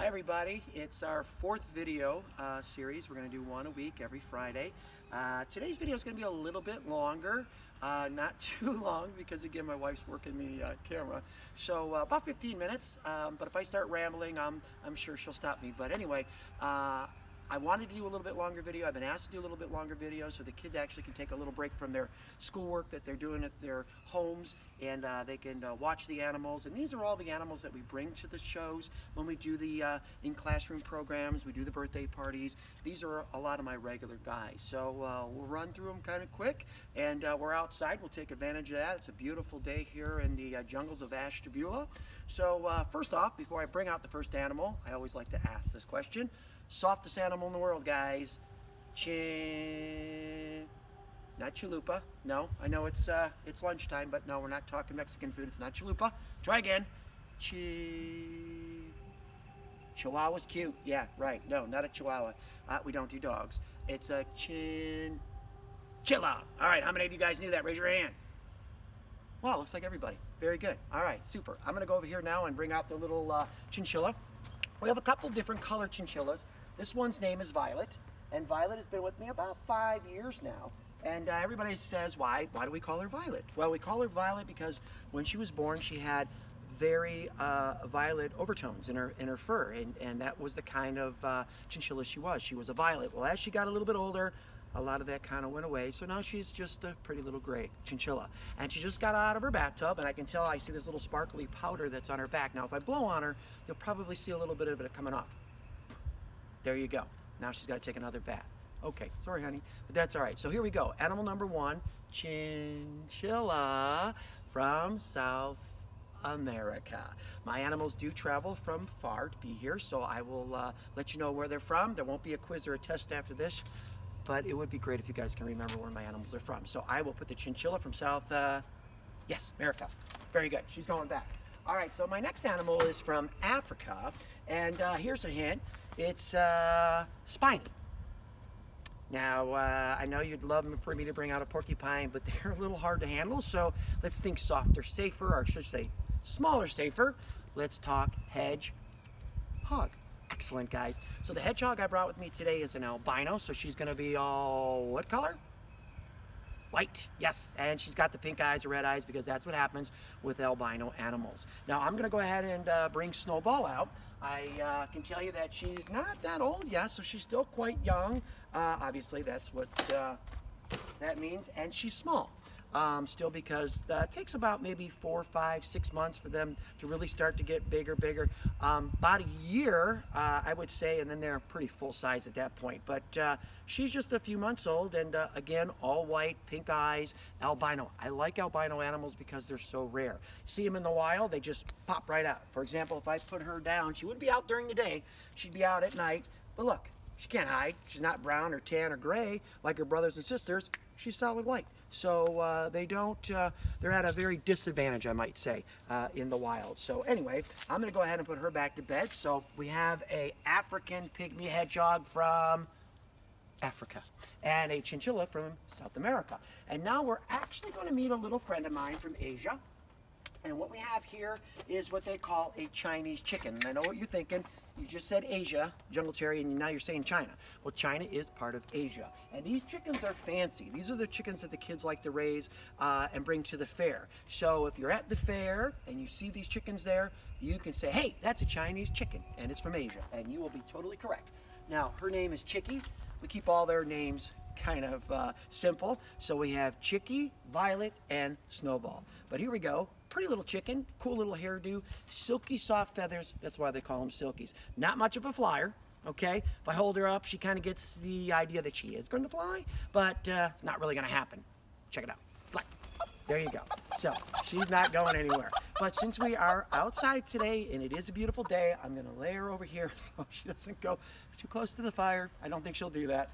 Hi everybody, it's our fourth video series. We're going to do one a week every Friday. Today's video is going to be a little bit longer, not too long because again my wife's working the camera. So about 15 minutes, but if I start rambling I'm sure she'll stop me. But anyway, I wanted to do a little bit longer video. I've been asked to do a little bit longer video so the kids actually can take a little break from their schoolwork that they're doing at their homes, and they can watch the animals. And these are all the animals that we bring to the shows when we do the in-classroom programs, we do the birthday parties. These are a lot of my regular guys. So we'll run through them kind of quick, and we're outside. We'll take advantage of that. It's a beautiful day here in the jungles of Ashtabula. So first off, before I bring out the first animal, I always like to ask this question. Softest animal in the world, guys. Not chalupa. No, I know it's lunchtime, but no, we're not talking Mexican food. It's not chalupa. Try again. Chihuahua's cute. Yeah, right. No, not a chihuahua. We don't do dogs. It's a chinchilla. All right, how many of you guys knew that? Raise your hand. Wow, looks like everybody. Very good. All right, super. I'm going to go over here now and bring out the little chinchilla. We have a couple different color chinchillas. This one's name is Violet, and Violet has been with me about 5 years now. And everybody says, why do we call her Violet? Well, we call her Violet because when she was born, she had very violet overtones in her fur, and that was the kind of chinchilla she was. She was a violet. Well, as she got a little bit older, a lot of that kind of went away, so now she's just a pretty little gray chinchilla. And she just got out of her bathtub, and I can tell I see this little sparkly powder that's on her back. Now, if I blow on her, you'll probably see a little bit of it coming off. There you go. Now she's got to take another bath. Okay, sorry, honey, but that's all right. So here we go. Animal number one, chinchilla from South America. My animals do travel from far to be here, so I will let you know where they're from. There won't be a quiz or a test after this, but it would be great if you guys can remember where my animals are from. So I will put the chinchilla from South, yes, America. Very good. She's going back. All right, so my next animal is from Africa, and here's a hint. It's Spiny. Now, I know you'd love for me to bring out a porcupine, but they're a little hard to handle, so let's think softer, safer, or I should say smaller, safer. Let's talk hedgehog. Excellent, guys. So the hedgehog I brought with me today is an albino, so she's going to be all what color? White, yes, and she's got the pink eyes or red eyes because that's what happens with albino animals. Now I'm going to go ahead and bring Snowball out. I can tell you that she's not that old yet, so she's still quite young. Obviously, that's what that means, and she's small. Still, because it takes about maybe 4, 5, 6 months for them to really start to get bigger. About a year, I would say, and then they're pretty full size at that point. But she's just a few months old, and again, all white, pink eyes, albino. I like albino animals because they're so rare. See them in the wild, they just pop right out. For example, if I put her down, she wouldn't be out during the day. She'd be out at night. But look, she can't hide. She's not brown or tan or gray like her brothers and sisters. She's solid white. So they don't, they're at a very disadvantage, I might say, in the wild. So anyway, I'm going to go ahead and put her back to bed. So we have a African pygmy hedgehog from Africa and a chinchilla from South America. And now we're actually going to meet a little friend of mine from Asia. And what we have here is what they call a Chinese chicken. And I know what you're thinking. You just said Asia, Jungle Terry, and now you're saying China. Well, China is part of Asia. And these chickens are fancy. These are the chickens that the kids like to raise and bring to the fair. So if you're at the fair and you see these chickens there, you can say, hey, that's a Chinese chicken, and it's from Asia. And you will be totally correct. Now, her name is Chicky. We keep all their names kind of simple. So we have Chicky, Violet, and Snowball. But here we go. Pretty little chicken, cool little hairdo, silky soft feathers. That's why they call them silkies. Not much of a flyer, okay? If I hold her up, she kind of gets the idea that she is going to fly, but it's not really going to happen. Check it out. Fly. There you go. So she's not going anywhere. But since we are outside today and it is a beautiful day, I'm going to lay her over here so she doesn't go too close to the fire. I don't think she'll do that.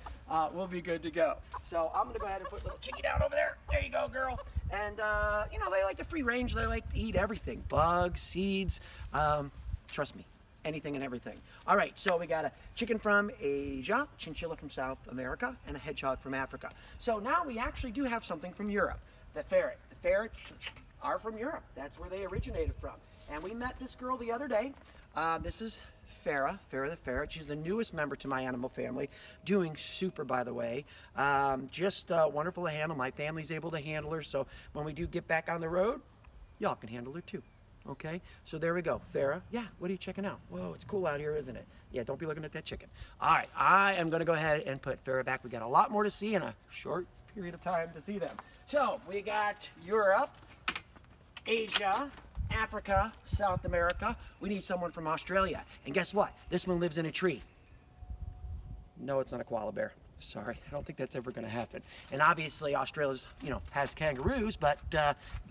We'll be good to go. So I'm going to go ahead and put little Chicky down over there. There you go, girl. And, you know, they like to free range. They like to eat everything. Bugs, seeds, trust me, anything and everything. All right, so we got a chicken from Asia, chinchilla from South America, and a hedgehog from Africa. So now we actually do have something from Europe, the ferret. The ferrets are from Europe. That's where they originated from. And we met this girl the other day. This is Farrah the ferret. She's the newest member to my animal family. Doing super, by the way. Just wonderful to handle. My family's able to handle her, so when we do get back on the road, y'all can handle her too. Okay, so there we go. Farrah, yeah, what are you checking out? Whoa, it's cool out here, isn't it? Yeah, don't be looking at that chicken. All right, I am going to go ahead and put Farrah back. We got a lot more to see in a short period of time to see them. So we got Europe, Asia, Africa, South America. We need someone from Australia. And guess what? This one lives in a tree. No, it's not a koala bear. Sorry, I don't think that's ever going to happen. And obviously, Australia's, has kangaroos, but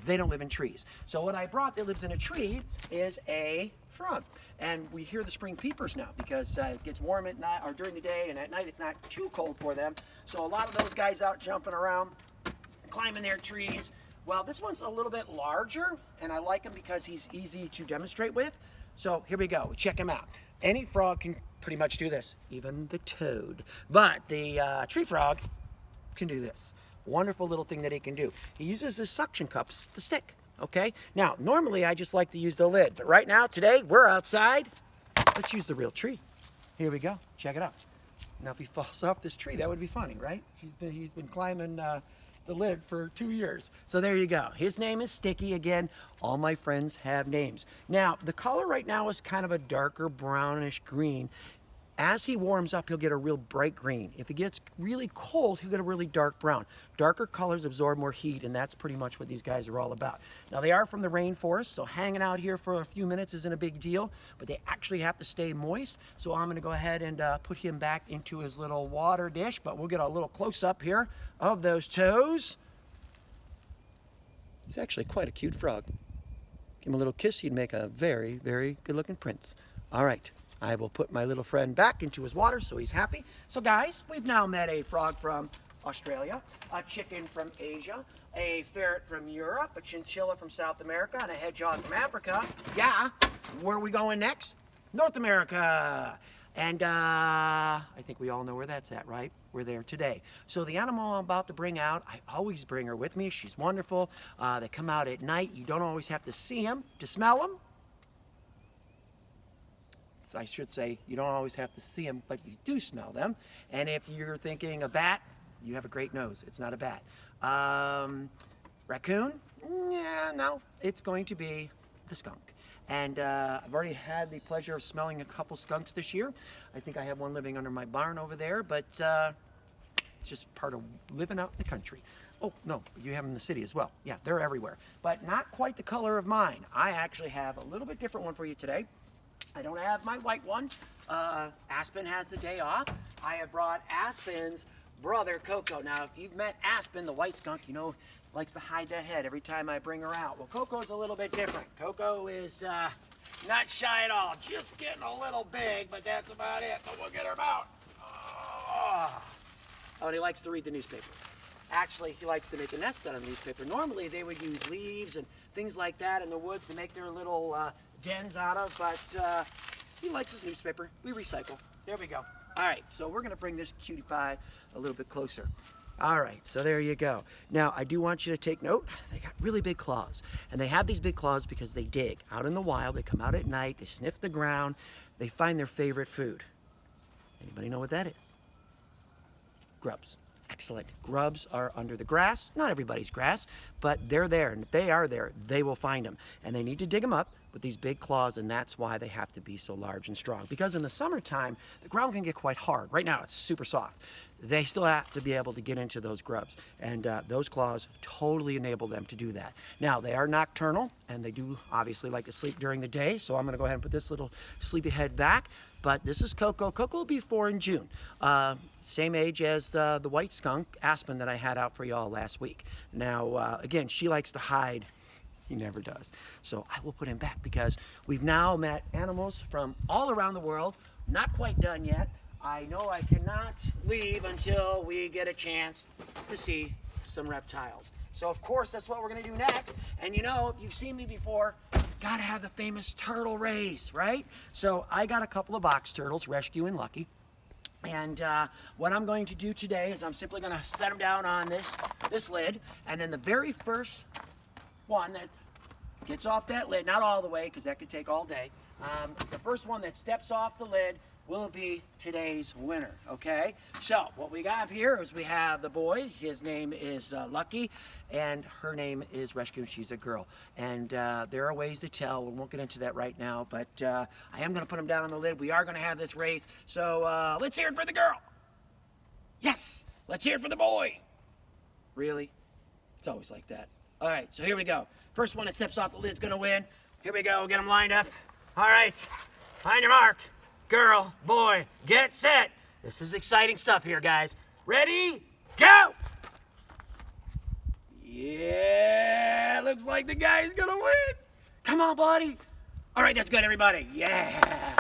they don't live in trees. So what I brought that lives in a tree is a frog. And we hear the spring peepers now because it gets warm at night or during the day, and at night it's not too cold for them. So a lot of those guys out jumping around, climbing their trees. Well, this one's a little bit larger, and I like him because he's easy to demonstrate with. So here we go. Check him out. Any frog can pretty much do this, even the toad. But the tree frog can do this. Wonderful little thing that he can do. He uses his suction cups to stick, okay? Now, normally I just like to use the lid, but right now, today, we're outside. Let's use the real tree. Here we go. Check it out. Now, if he falls off this tree, that would be funny, right? He's been climbing the lid for 2 years. So there you go. His name is Sticky. Again, all my friends have names. Now, the color right now is kind of a darker brownish green. As he warms up, he'll get a real bright green. If it gets really cold, he'll get a really dark brown. Darker colors absorb more heat, and that's pretty much what these guys are all about. Now, they are from the rainforest, so hanging out here for a few minutes isn't a big deal, but they actually have to stay moist. So I'm gonna go ahead and put him back into his little water dish, but we'll get a little close-up here of those toes. He's actually quite a cute frog. Give him a little kiss, he'd make a very, very good-looking prince. All right. I will put my little friend back into his water so he's happy. So guys, we've now met a frog from Australia, a chicken from Asia, a ferret from Europe, a chinchilla from South America, and a hedgehog from Africa. Yeah, where are we going next? North America. And I think we all know where that's at, right? We're there today. So the animal I'm about to bring out, I always bring her with me. She's wonderful. They come out at night. You don't always have to see them to smell them. I should say, you don't always have to see them, but you do smell them. And if you're thinking a bat, you have a great nose. It's not a bat. Raccoon? Yeah, no, it's going to be the skunk. And I've already had the pleasure of smelling a couple skunks this year. I think I have one living under my barn over there, but it's just part of living out in the country. Oh, no, you have them in the city as well. Yeah, they're everywhere. But not quite the color of mine. I actually have a little bit different one for you today. I don't have my white one. Aspen has the day off. I have brought Aspen's brother, Coco. Now, if you've met Aspen, the white skunk, likes to hide that head every time I bring her out. Well, Coco's a little bit different. Coco is not shy at all. Just getting a little big, but that's about it. But we'll get her out. Oh, and he likes to read the newspaper. Actually, he likes to make a nest out of the newspaper. Normally, they would use leaves and things like that in the woods to make their little dens out of, but he likes his newspaper. We recycle. There we go. All right, so we're going to bring this cutie pie a little bit closer. All right, so there you go. Now, I do want you to take note. They got really big claws, and they have these big claws because they dig. Out in the wild, they come out at night, they sniff the ground, they find their favorite food. Anybody know what that is? Grubs. Excellent. Grubs are under the grass. Not everybody's grass, but they're there. And if they are there, they will find them. And they need to dig them up with these big claws, and that's why they have to be so large and strong. Because in the summertime, the ground can get quite hard. Right now, it's super soft. They still have to be able to get into those grubs. And those claws totally enable them to do that. Now, they are nocturnal, and they do obviously like to sleep during the day. So I'm going to go ahead and put this little sleepyhead back. But this is Coco. Coco will be 4 in June. Same age as the white skunk, Aspen, that I had out for y'all last week. Now, again, she likes to hide. He never does. So I will put him back because we've now met animals from all around the world. Not quite done yet. I know I cannot leave until we get a chance to see some reptiles. So of course, that's what we're gonna do next. And if you've seen me before, gotta have the famous turtle race, right? So I got a couple of box turtles, Rescue and Lucky. And what I'm going to do today is I'm simply gonna set them down on this lid. And then the very first one that gets off that lid, not all the way because that could take all day. The first one that steps off the lid will be today's winner, okay? So what we have here is we have the boy. His name is Lucky, and her name is Rescue, and she's a girl. And there are ways to tell. We won't get into that right now, but I am going to put them down on the lid. We are going to have this race, so let's hear it for the girl. Yes! Let's hear it for the boy. Really? It's always like that. All right, so here we go. First one that steps off the lid's going to win. Here we go. Get them lined up. All right, on your mark. Girl, boy, get set. This is exciting stuff here, guys. Ready, go! Yeah, looks like the guy's gonna win. Come on, buddy. All right, that's good, everybody. Yeah.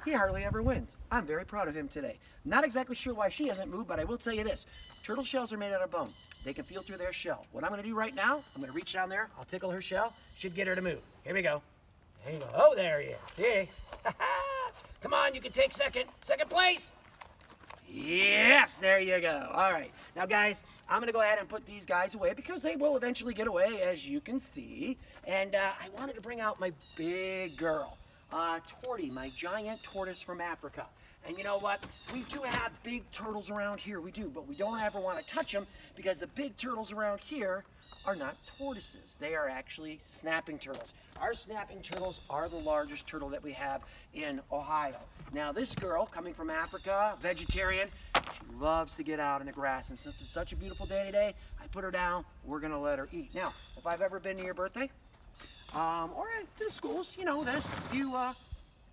He hardly ever wins. I'm very proud of him today. Not exactly sure why she hasn't moved, but I will tell you this. Turtle shells are made out of bone. They can feel through their shell. What I'm gonna do right now, I'm gonna reach down there, I'll tickle her shell, should get her to move. Here we go. There you go. Oh, there he is. See? Come on, you can take second place. Yes, there you go. All right. Now, guys, I'm going to go ahead and put these guys away because they will eventually get away, as you can see. And I wanted to bring out my big girl, Torty, my giant tortoise from Africa. And you know what? We do have big turtles around here. We do, but we don't ever want to touch them because the big turtles around here are not tortoises. They are actually snapping turtles. Our snapping turtles are the largest turtle that we have in Ohio. Now this girl, coming from Africa, vegetarian, she loves to get out in the grass, and since it's such a beautiful day today, I put her down, we're gonna let her eat. Now, if I've ever been to your birthday, or at the schools, you know this, if you're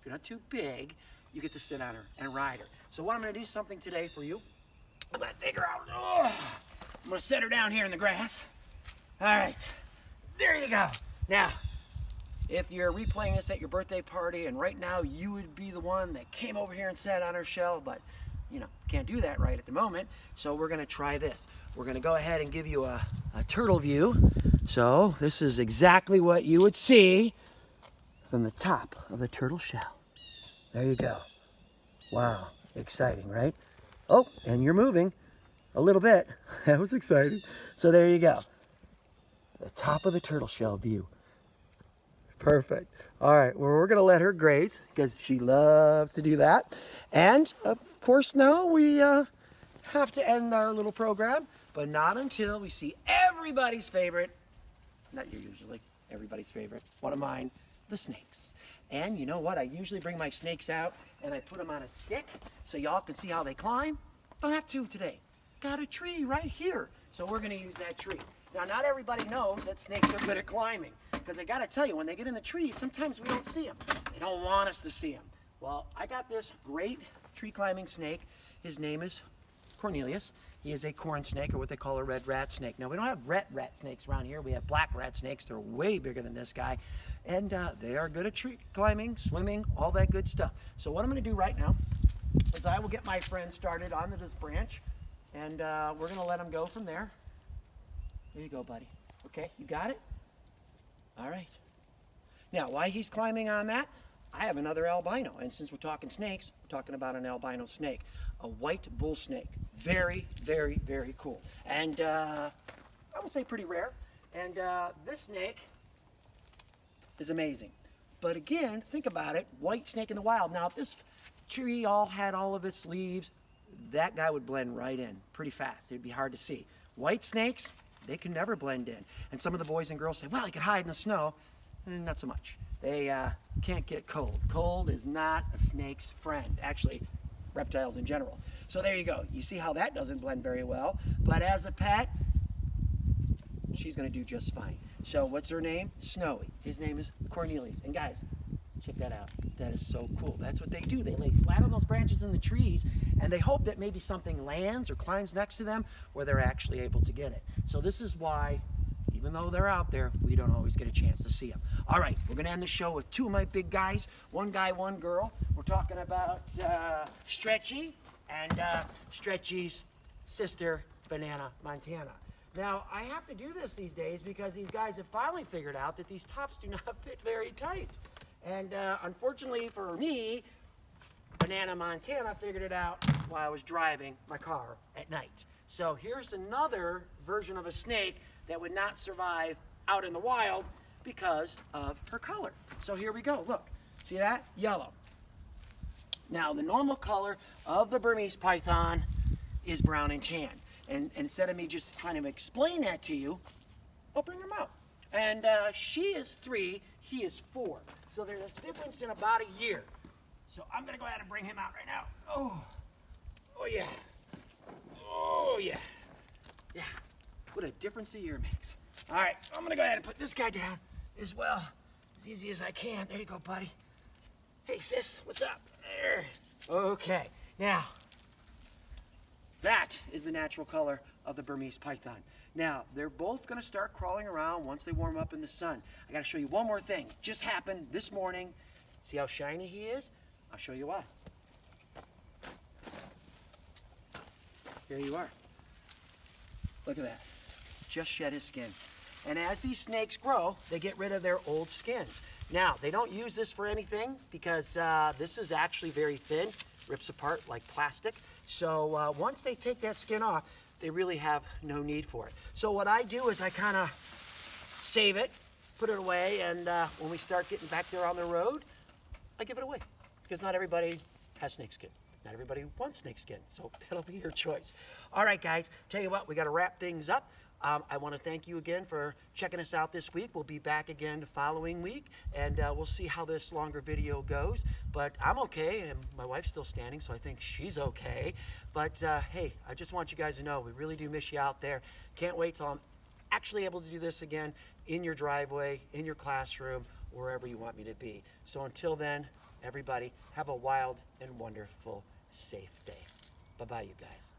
not too big, you get to sit on her and ride her. So what I'm gonna do something today for you, I'm gonna take her out. Oh, I'm gonna set her down here in the grass. All right, there you go. Now, if you're replaying this at your birthday party and right now you would be the one that came over here and sat on her shell, but you know, can't do that right at the moment, so we're gonna try this. We're gonna go ahead and give you a turtle view. So this is exactly what you would see from the top of the turtle shell. There you go. Wow, exciting, right? Oh, and you're moving a little bit. That was exciting. So there you go. The top of the turtle shell view. Perfect. All right, well, we're going to let her graze because she loves to do that. And, of course, now we have to end our little program, but not until we see everybody's favorite, not you usually, everybody's favorite, one of mine, the snakes. And you know what? I usually bring my snakes out and I put them on a stick so y'all can see how they climb. Don't have to today. Got a tree right here. So we're going to use that tree. Now, not everybody knows that snakes are good at climbing, because I got to tell you, when they get in the trees, sometimes we don't see them. They don't want us to see them. Well, I got this great tree climbing snake. His name is Cornelius. He is a corn snake, or what they call a red rat snake. Now, we don't have rat snakes around here. We have black rat snakes. They're way bigger than this guy, and they are good at tree climbing, swimming, all that good stuff. So what I'm going to do right now is I will get my friend started onto this branch, and we're going to let him go from there. There you go, buddy. Okay, you got it? All right. Now, while he's climbing on that, I have another albino. And since we're talking snakes, we're talking about an albino snake. A white bull snake. Very, very, very cool. And I would say pretty rare. And this snake is amazing. But again, think about it. White snake in the wild. Now, if this tree all had all of its leaves, that guy would blend right in pretty fast. It'd be hard to see. White snakes, they can never blend in. And some of the boys and girls say, well, he can hide in the snow. Not so much. They can't get cold. Cold is not a snake's friend. Actually, reptiles in general. So there you go. You see how that doesn't blend very well. But as a pet, she's going to do just fine. So what's her name? Snowy. His name is Cornelius. And guys, check that out. That is so cool. That's what they do. They lay flat on those branches in the trees, and they hope that maybe something lands or climbs next to them where they're actually able to get it. So this is why, even though they're out there, we don't always get a chance to see them. All right, we're going to end the show with two of my big guys. One guy, one girl. We're talking about Stretchy and Stretchy's sister, Banana Montana. Now, I have to do this these days because these guys have finally figured out that these tops do not fit very tight. And unfortunately for me, Banana Montana figured it out while I was driving my car at night. So here's another version of a snake that would not survive out in the wild, because of her color. So here we go, look, see that? Yellow. Now the normal color of the Burmese python is brown and tan. And instead of me just trying to explain that to you, I'll bring him out. And she is 3, he is 4. So there's a difference in about a year. So I'm gonna go ahead and bring him out right now. Oh yeah. Oh yeah. Yeah, what a difference a year makes. All right, I'm gonna go ahead and put this guy down as well, as easy as I can. There you go, buddy. Hey sis, what's up? There. Okay, now, that is the natural color of the Burmese python. Now, they're both gonna start crawling around once they warm up in the sun. I gotta show you one more thing. Just happened this morning. See how shiny he is? I'll show you why. Here you are. Look at that. Just shed his skin. And as these snakes grow, they get rid of their old skins. Now, they don't use this for anything because this is actually very thin, rips apart like plastic. So once they take that skin off, they really have no need for it. So what I do is I kind of save it, put it away, and when we start getting back there on the road, I give it away. Because not everybody has snake skin. Not everybody wants snake skin, so that'll be your choice. All right, guys, tell you what, we got to wrap things up. I want to thank you again for checking us out this week. We'll be back again the following week, and we'll see how this longer video goes. But I'm okay, and my wife's still standing, so I think she's okay. But hey, I just want you guys to know we really do miss you out there. Can't wait till I'm actually able to do this again in your driveway, in your classroom, wherever you want me to be. So until then, everybody, have a wild and wonderful, safe day. Bye-bye, you guys.